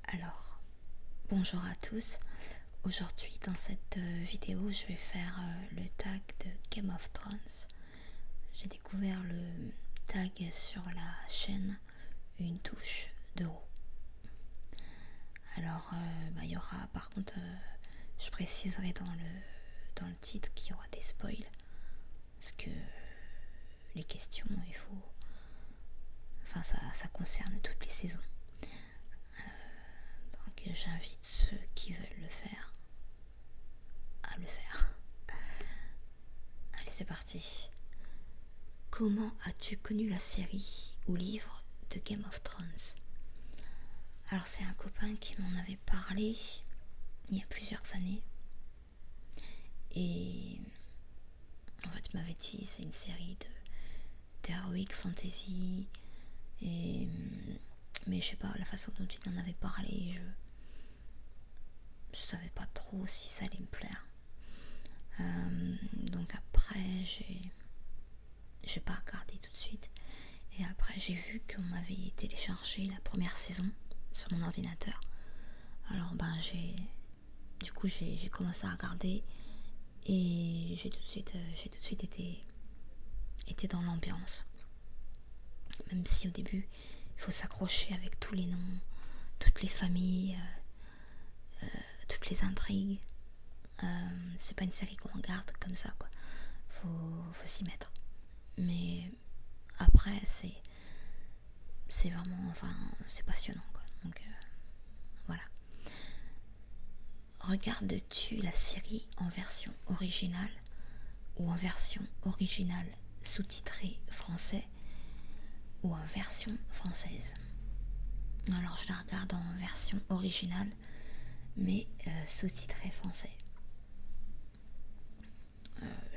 Alors, bonjour à tous. Aujourd'hui dans cette vidéo je vais faire le tag de Game of Thrones. J'ai découvert le tag sur la chaîne Une touche d'euro. Alors il y aura par contre, je préciserai dans le titre qu'il y aura des spoils. Parce que les questions, il faut... Enfin ça concerne toutes les saisons. Donc j'invite ceux qui veulent le faire à le faire. Allez, c'est parti. Comment as-tu connu la série ou livre de Game of Thrones? Alors c'est un copain qui m'en avait parlé il y a plusieurs années. Et en fait il m'avait dit c'est une série d'heroic fantasy. Mais je sais pas, la façon dont il en avait parlé, je savais pas trop si ça allait me plaire. Donc après j'ai pas regardé tout de suite. Et après j'ai vu qu'on m'avait téléchargé la première saison sur mon ordinateur. Alors j'ai commencé à regarder et j'ai tout de suite été dans l'ambiance. Même si au début il faut s'accrocher avec tous les noms, toutes les familles, toutes les intrigues. C'est pas une série qu'on regarde comme ça quoi. Faut s'y mettre. Mais après c'est vraiment, enfin c'est passionnant quoi. Donc voilà. Regardes-tu la série en version originale ou en version originale sous-titrée français ou en version française? Alors je la regarde en version originale mais sous-titrée français.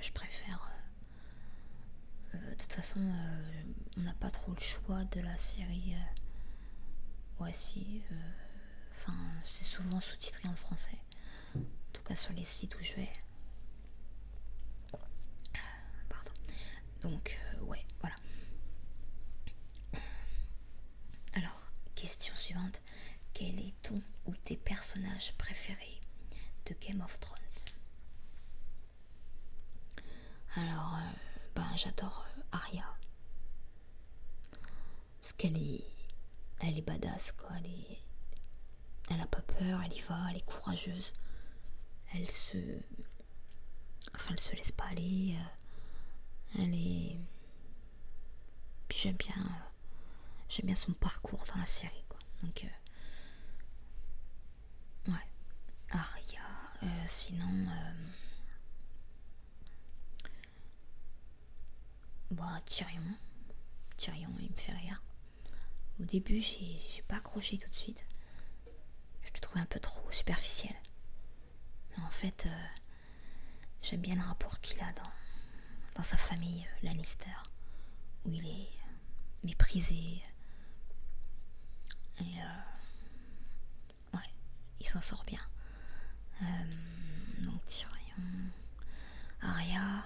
Je préfère... de toute façon on n'a pas trop le choix de la série. Ouais si... Enfin c'est souvent sous-titré en français. En tout cas sur les sites où je vais. Pardon. Donc ouais, voilà. Alors, question suivante. Quel est ton ou tes personnages préférés de Game of Thrones? Alors, j'adore Arya. Parce elle est badass quoi. Elle a pas peur, elle y va, elle est courageuse. Elle se laisse pas aller. Elle est... Puis j'aime bien son parcours dans la série quoi. Donc ouais, Arya. Sinon Tyrion il me fait rire. Au début j'ai pas accroché tout de suite. Je le trouvais un peu trop superficiel. Mais en fait j'aime bien le rapport qu'il a dans sa famille Lannister, où il est méprisé. Et ouais, il s'en sort bien. Donc Tyrion, Arya,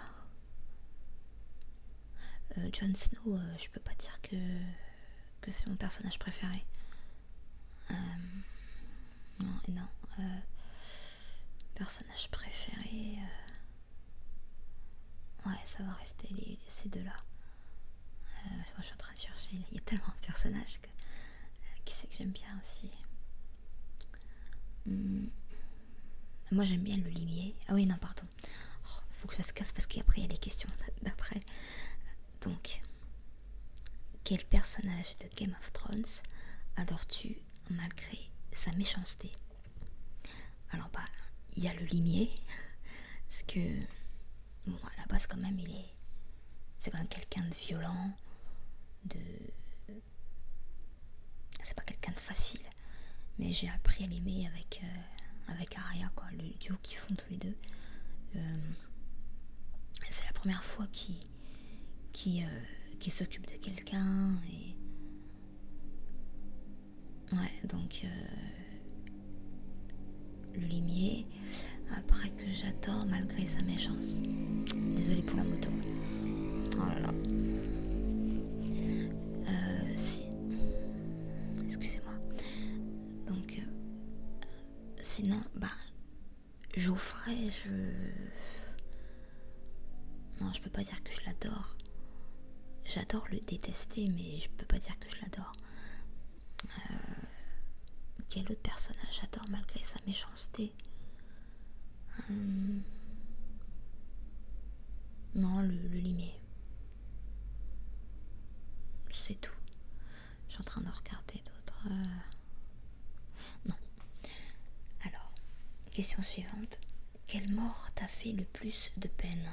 Jon Snow, je peux pas dire que c'est mon personnage préféré. Non. Personnage préféré, ouais, ça va rester ces deux-là. Je suis en train de chercher, il y a tellement de personnages qui c'est que j'aime bien aussi. Moi j'aime bien le limier. Ah oui, non, pardon. Faut que je fasse gaffe parce qu'après il y a les questions d'après. Donc, quel personnage de Game of Thrones adores-tu malgré sa méchanceté? Alors il y a le limier. Parce que, bon, à la base quand même c'est quand même quelqu'un de violent, c'est pas quelqu'un de facile. Mais j'ai appris à l'aimer avec Arya quoi, le duo qu'ils font tous les deux. C'est la première fois qu'il s'occupe de quelqu'un et Ouais, donc le limier, après que j'adore malgré sa méchance. Désolée pour la moto. Oh là là. Si. Excusez-moi. Donc, sinon, bah, Geoffrey, non, je peux pas dire que je l'adore. J'adore le détester, mais je peux pas dire que je l'adore. Quel autre personnage j'adore malgré sa méchanceté? Non, le limier. C'est tout. Je suis en train de regarder d'autres. Non. Alors, question suivante. Quelle mort t'a fait le plus de peine?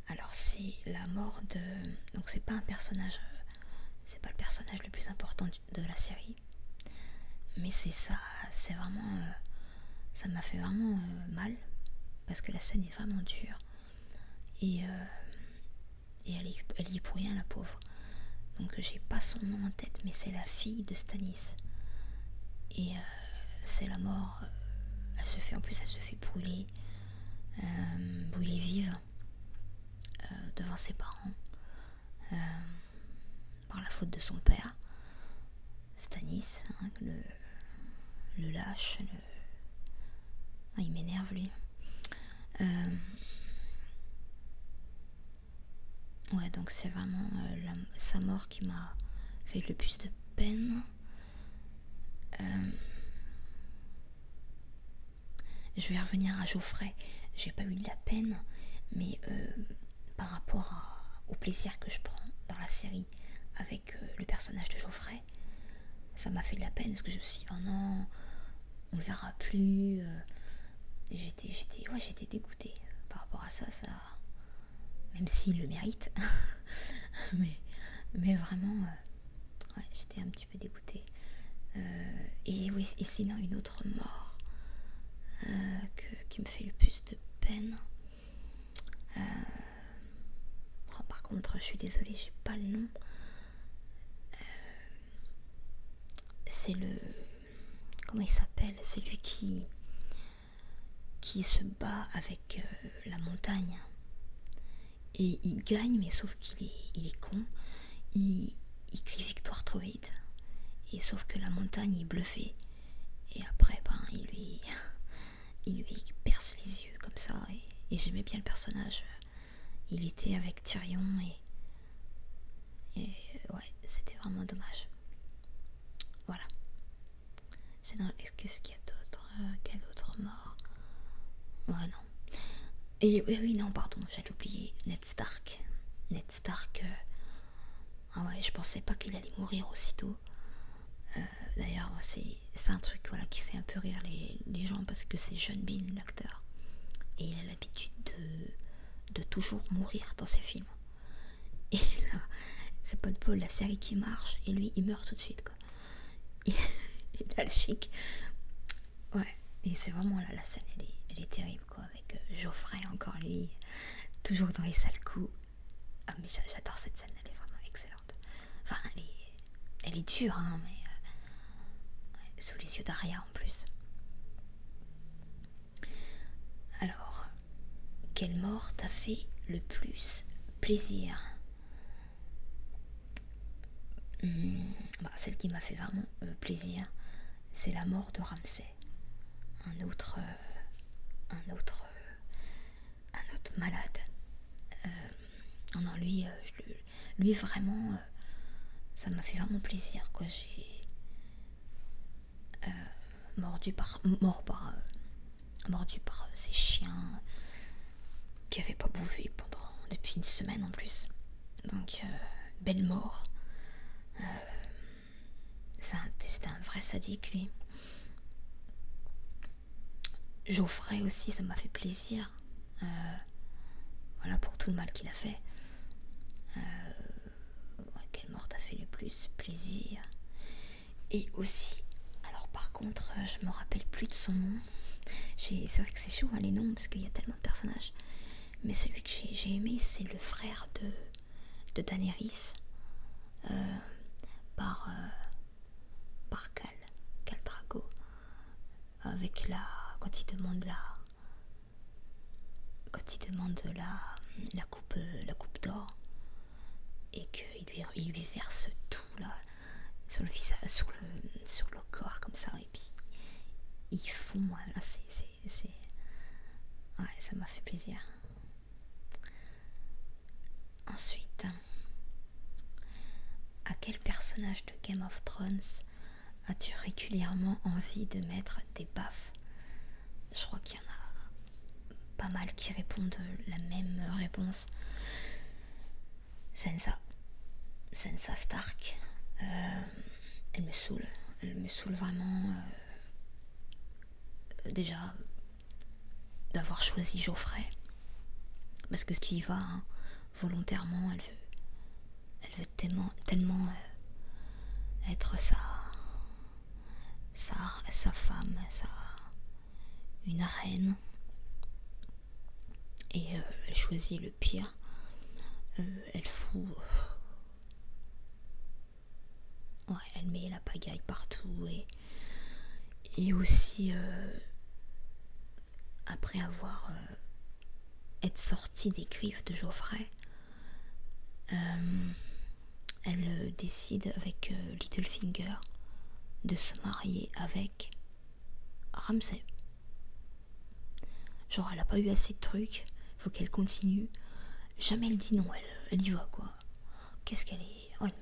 Alors, c'est la mort de... Donc, c'est pas un personnage... C'est pas le personnage le plus important de la série. Mais c'est ça. C'est vraiment... ça m'a fait vraiment mal. Parce que la scène est vraiment dure. Et elle y est pour rien, la pauvre. Donc, j'ai pas son nom en tête, mais c'est la fille de Stannis. Et c'est la mort. Elle se fait brûler. Brûler vive. Devant ses parents. Par la faute de son père. Stannis, hein, le lâche. Ah, il m'énerve, lui. Ouais, donc c'est vraiment sa mort qui m'a fait le plus de peine. Je vais revenir à Geoffrey. J'ai pas eu de la peine, mais par rapport au plaisir que je prends dans la série avec le personnage de Geoffrey, ça m'a fait de la peine parce que je me suis dit, oh non, on le verra plus. Et j'étais dégoûtée par rapport à ça, même s'il le mérite. mais vraiment, ouais, j'étais un petit peu dégoûtée. Et oui, et sinon une autre mort qui me fait le plus de peine. Oh, par contre, je suis désolée, j'ai pas le nom. C'est le... Comment il s'appelle? C'est lui qui se bat avec la montagne. Et il gagne, mais sauf il est con. Il crie victoire trop vite. Et sauf que la montagne, il bluffait. Et après, ben, il lui perce les yeux comme ça. Et j'aimais bien le personnage. Il était avec Tyrion et ouais, c'était vraiment dommage. Voilà. Qu'est-ce qu'il y a d'autre? Quelle autre mort? Ouais, non. Et oui, non, pardon, j'allais oublier. Ned Stark. Ned Stark. Ah ouais, je pensais pas qu'il allait mourir aussitôt. D'ailleurs, c'est un truc voilà, qui fait un peu rire les gens parce que c'est Sean Bean, l'acteur. Et il a l'habitude de toujours mourir dans ses films. Et là, c'est pas de bol, la série qui marche, et lui, il meurt tout de suite, quoi. Et, il a le chic. Ouais, et c'est vraiment là, la scène, elle est terrible, quoi, avec Geoffrey, encore lui, toujours dans les sales coups. Ah, mais j'adore cette scène, elle est vraiment excellente. Enfin, elle est dure, hein, mais ouais, sous les yeux d'Arya en plus. Alors, quelle mort t'a fait le plus plaisir? Celle qui m'a fait vraiment plaisir, c'est la mort de Ramsay. Un autre malade. Non, lui vraiment, ça m'a fait vraiment plaisir, quoi. J'ai mordu par ces chiens qui avaient pas bouffé depuis une semaine en plus. Donc belle mort. C'était un vrai sadique, lui. Geoffrey aussi, ça m'a fait plaisir. Voilà, pour tout le mal qu'il a fait. Quelle mort t'a fait le plus plaisir? Et aussi, alors par contre, je me rappelle plus de son nom. C'est vrai que c'est chaud, hein, les noms, parce qu'il y a tellement de personnages. Mais celui que j'ai aimé, c'est le frère de Daenerys. demande la coupe d'or et qu'il lui verse tout là sur le visage, sur le corps comme ça, et puis ils font, là ouais, ça m'a fait plaisir. Ensuite, à quel personnage de Game of Thrones as-tu régulièrement envie de mettre des baffes? Je crois qu'il y en a pas mal qui répondent la même réponse. Sansa Stark, elle me saoule vraiment. Déjà d'avoir choisi Geoffrey, parce que ce qui y va, hein, volontairement, elle veut tellement être sa femme, une reine, et elle choisit le pire. Elle fout, ouais, elle met la pagaille partout, et aussi après avoir être sortie des griffes de Geoffrey, elle décide avec Littlefinger de se marier avec Ramsay. Genre, elle a pas eu assez de trucs, faut qu'elle continue. Jamais elle dit non, elle y va, quoi. Qu'est-ce qu'elle est... Oh, elle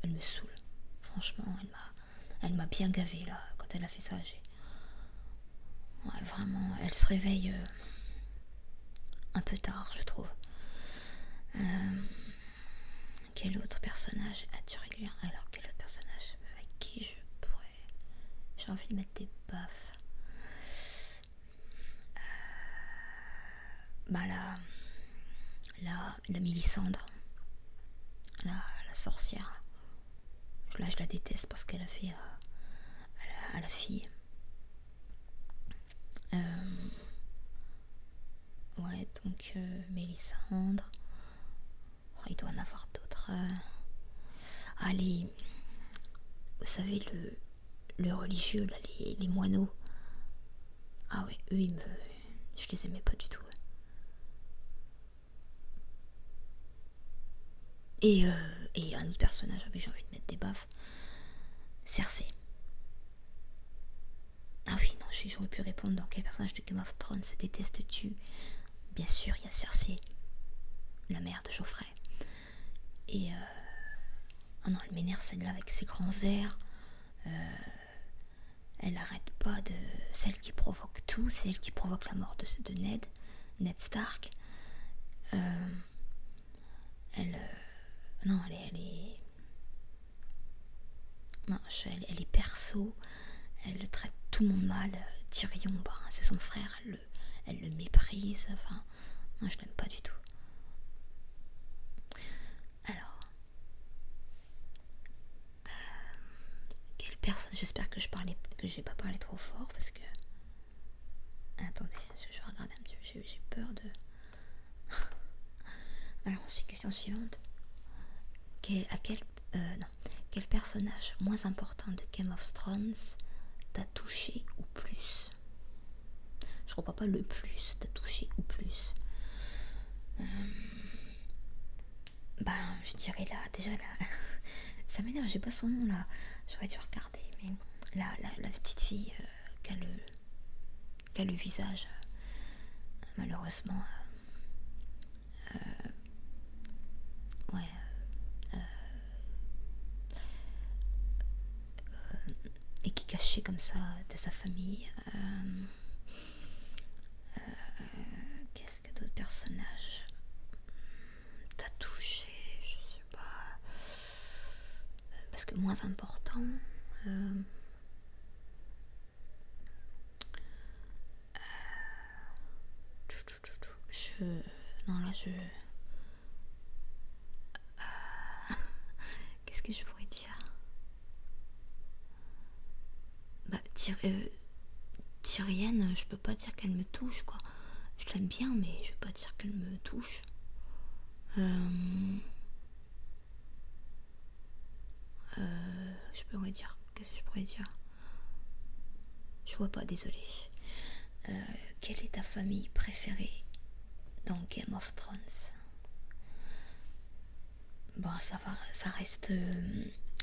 me saoule. Franchement, elle m'a bien gavé là, quand elle a fait ça. Ouais, vraiment, elle se réveille un peu tard, je trouve. Quel autre personnage as-tu régulièrement? Alors, quel autre personnage avec qui je pourrais... J'ai envie de mettre des baffes. Bah la Mélisandre, la sorcière. Là, je la déteste parce qu'elle a fait à la fille. Ouais, donc Mélisandre. Oh, il doit en avoir d'autres. Allez, vous savez, le religieux, là, les moineaux. Ah ouais, eux, je les aimais pas du tout. Et un autre personnage avec j'ai envie de mettre des baffes, Cersei. Ah oui, non, j'aurais pu répondre dans quel personnage de Game of Thrones se détestes-tu? Bien sûr, il y a Cersei, la mère de Geoffrey. Et oh non, elle m'énerve celle-là avec ses grands airs. Elle arrête pas de... Celle qui provoque tout, c'est elle qui provoque la mort de Ned Stark. Non, elle est... Non, elle est perso. Elle traite tout le monde mal. Tyrion, bah, c'est son frère, elle le méprise. Enfin, non, je l'aime pas du tout. Alors, quelle personne... J'espère que j'ai pas parlé trop fort parce que... Attendez, je vais regarder un petit peu. J'ai peur de... Alors ensuite, question suivante. Quel personnage moins important de Game of Thrones t'a touché ou plus? Je crois pas le plus, t'a touché ou plus. Je dirais là, déjà là, ça m'énerve, j'ai pas son nom là, j'aurais dû regarder, mais la petite fille qui a le visage, malheureusement, ouais, et qui est cachée comme ça de sa famille. Qu'est-ce que d'autres personnages t'a touché? Je sais pas. Parce que moins important. Non, là, qu'est-ce que je pourrais dire? Tyrienne, je peux pas dire qu'elle me touche, quoi. Je l'aime bien, mais je peux pas dire qu'elle me touche. Je pourrais dire. Qu'est-ce que je pourrais dire? Je vois pas, désolée. Quelle est ta famille préférée dans Game of Thrones. Bon, ça reste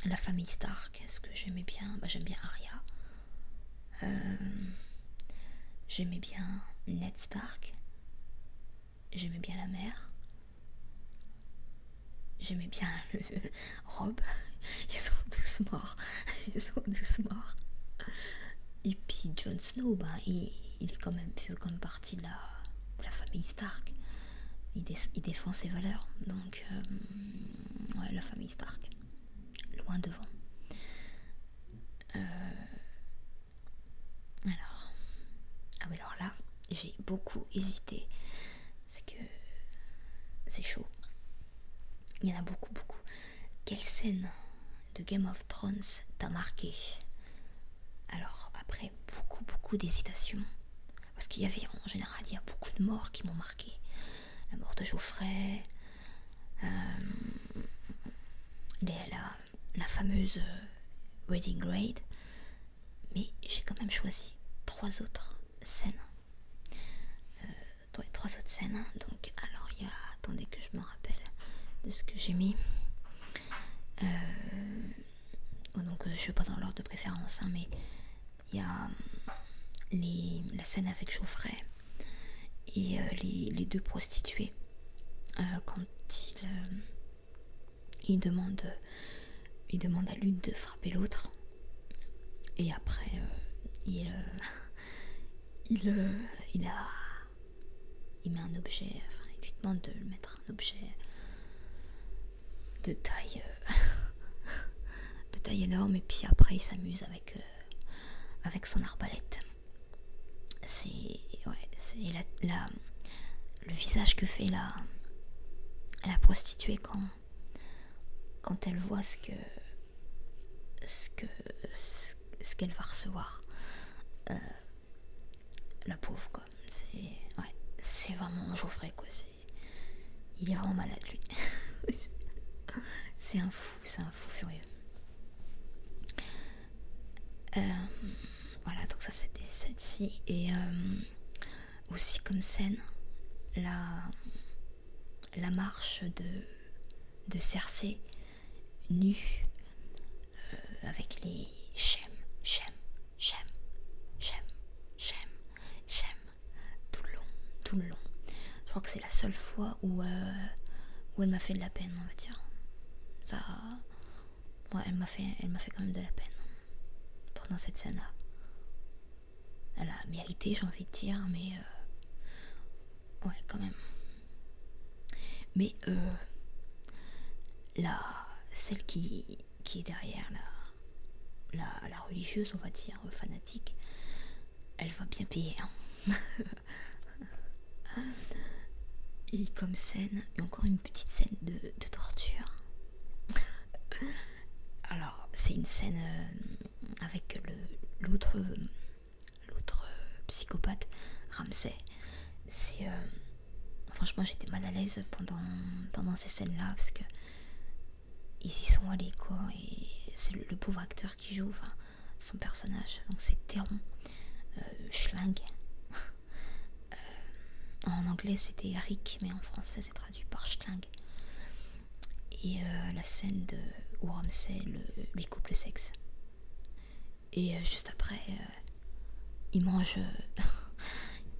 la famille Stark, ce que j'aimais bien. J'aime bien Arya. J'aimais bien Ned Stark. J'aimais bien la mère. J'aimais bien Rob. Ils sont tous morts. Ils sont tous morts. Et puis Jon Snow, il est quand même fait comme partie de la famille Stark. Il défend ses valeurs. Donc, ouais, la famille Stark. Loin devant. Alors. Ah, mais alors là, j'ai beaucoup hésité. Parce que c'est chaud. Il y en a beaucoup, beaucoup. Quelle scène de Game of Thrones t'a marqué? Alors, après beaucoup, beaucoup d'hésitation, parce qu'il y avait, en général, il y a beaucoup de morts qui m'ont marqué. La mort de Geoffrey, la fameuse Wedding Raid, mais j'ai quand même choisi trois autres scènes. Trois autres scènes. Donc, alors, il y a, attendez que je me rappelle de ce que j'ai mis. Donc, je ne suis pas dans l'ordre de préférence, hein, mais il y a la scène avec Geoffrey et les deux prostituées quand il demande à l'une de frapper l'autre, et après il met un objet, enfin il lui demande de mettre un objet de taille énorme, et puis après il s'amuse avec son arbalète. C'est le visage que fait la prostituée quand elle voit ce qu'elle va recevoir. La pauvre, quoi. C'est vraiment Geoffrey, quoi. Il est vraiment malade, lui. C'est un fou furieux. Voilà, donc ça c'était celle-ci. Et aussi comme scène, la marche de Cersei nue, avec les Shem, tout le long. Je crois que c'est la seule fois où elle m'a fait de la peine, on va dire. Ça, ouais, elle m'a fait quand même de la peine pendant cette scène-là. Elle a mérité, j'ai envie de dire, mais ouais, quand même. Mais celle qui est derrière la religieuse, on va dire, fanatique, elle va bien payer, hein. Et comme scène, il y a encore une petite scène de torture. Alors, c'est une scène avec l'autre psychopathe, Ramsay. Franchement, j'étais mal à l'aise pendant ces scènes-là, parce que ils y sont allés, quoi. Et c'est le pauvre acteur qui joue, enfin, son personnage. Donc c'est Theron Schling. En anglais c'était Rick, mais en français c'est traduit par Schling. Et la scène où Ramsay lui coupe le sexe. Et juste après, il mange.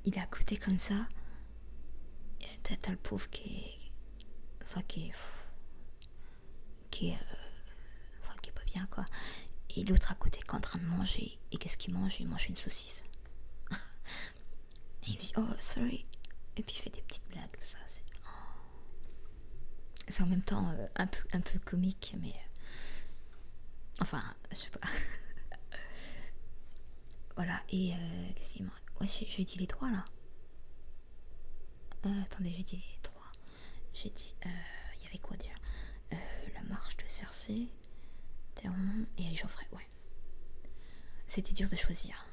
Il est à côté comme ça. Et t'as le pauvre qui est pas bien, quoi. Et l'autre à côté qui est en train de manger. Et qu'est-ce qu'il mange? Il mange une saucisse. Et il dit oh sorry. Et puis il fait des petites blagues, tout ça. C'est en même temps un peu comique, mais enfin, je sais pas. Voilà. Et qu'est-ce qu'il manque? Ouais, j'ai dit les trois là. Attendez, j'ai dit les trois. J'ai dit il y avait quoi déjà? La marche de Cersei, Theron et Geoffrey. Ouais. C'était dur de choisir.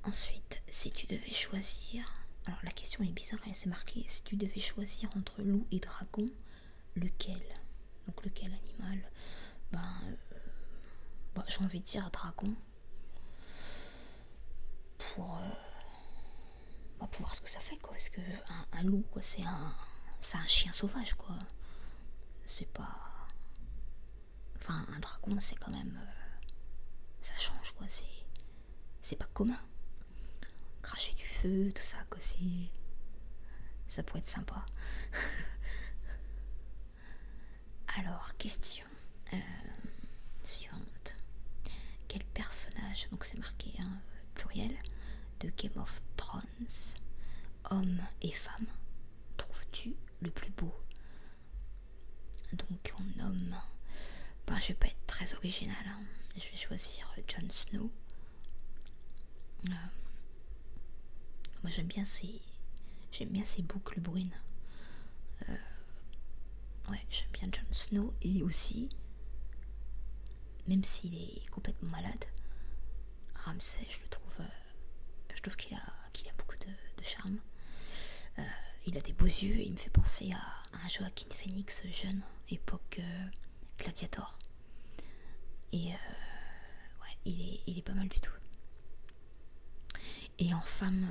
Ensuite, si tu devais choisir... Alors la question est bizarre, elle s'est marquée. Si tu devais choisir entre loup et dragon, lequel? Donc lequel animal? J'ai envie de dire dragon. On va pour voir ce que ça fait, quoi. Parce que un loup, quoi, c'est un chien sauvage, quoi. C'est pas... Enfin, un dragon, c'est quand même... ça change, quoi. C'est pas commun. Cracher du feu, tout ça, quoi, c'est... Ça pourrait être sympa. Alors, question suivante. Quel personnage, donc c'est marqué pluriel, de Game of Thrones, homme et femme, trouves-tu le plus beau? Donc on nomme... Ben, je vais pas être très original, hein. Je vais choisir Jon Snow. Moi j'aime bien ces boucles brunes. Ouais, j'aime bien Jon Snow, et aussi, même s'il est complètement malade, Ramsay, je trouve qu'il a beaucoup de charme. Il a des beaux yeux et il me fait penser à un Joaquin Phoenix jeune, époque Gladiator. Et ouais, il est pas mal du tout. Et en femme,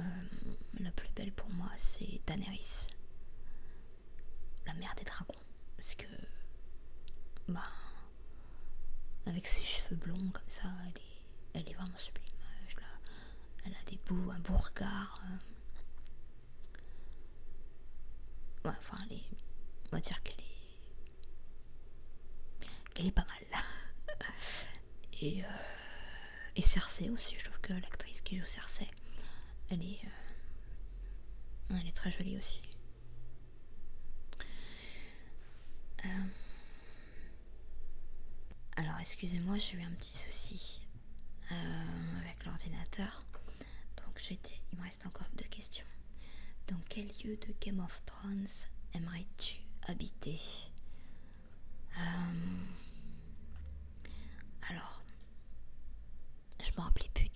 la plus belle pour moi, c'est Daenerys, la mère des dragons. Parce que, bah, avec ses cheveux blonds comme ça, elle est vraiment sublime. Elle a un beau regard. Ouais, enfin, on va dire qu'elle est pas mal. Et Cersei aussi, je trouve que l'actrice qui joue Cersei, elle est très jolie aussi. Alors excusez-moi, j'ai eu un petit souci avec l'ordinateur. Donc il me reste encore 2 questions. Dans quel lieu de Game of Thrones aimerais-tu habiter? Alors, je me rappelais plus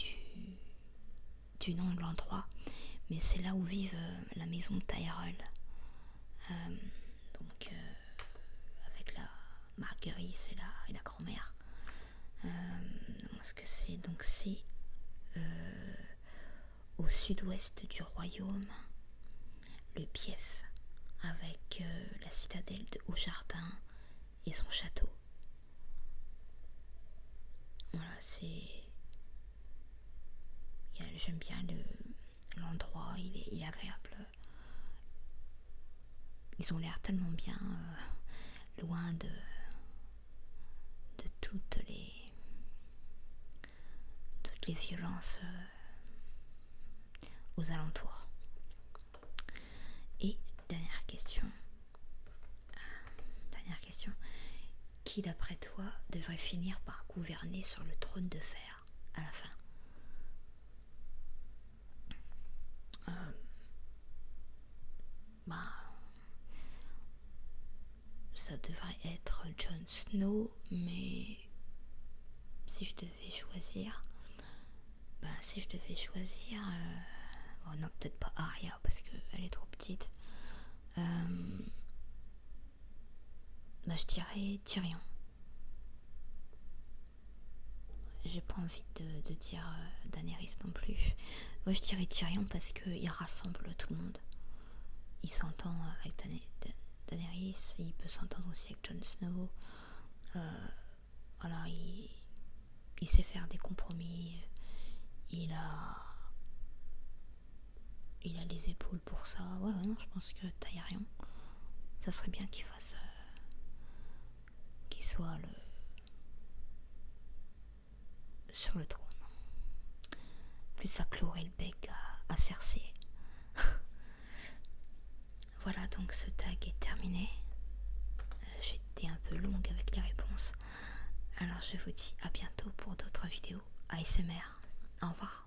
du nom de l'endroit, mais c'est là où vivent la maison de Tyrell. Donc, avec la Marguerite et la grand-mère. Ce que c'est, donc c'est au sud-ouest du royaume, le Bief, avec la citadelle de Haut-Jardin et son château. Voilà, j'aime bien l'endroit, il est agréable. Ils ont l'air tellement bien, loin de toutes les violences aux alentours. Et dernière question. Qui d'après toi devrait finir par gouverner sur le trône de fer à la fin? Ça devrait être Jon Snow, mais si je devais choisir, oh non, peut-être pas Arya parce qu'elle est trop petite. Je dirais Tyrion. J'ai pas envie de dire Daenerys non plus. Moi je dirais Tyrion parce qu'il rassemble tout le monde. Il s'entend avec Daenerys, il peut s'entendre aussi avec Jon Snow. Voilà, il sait faire des compromis. Il a les épaules pour ça. Ouais, non, je pense que Tyrion, ça serait bien qu'il fasse, qu'il soit sur le trône. Plus ça clouerait le bec à Cersei. Voilà, donc ce tag est terminé. J'étais un peu longue avec les réponses. Alors je vous dis à bientôt pour d'autres vidéos ASMR. Au revoir.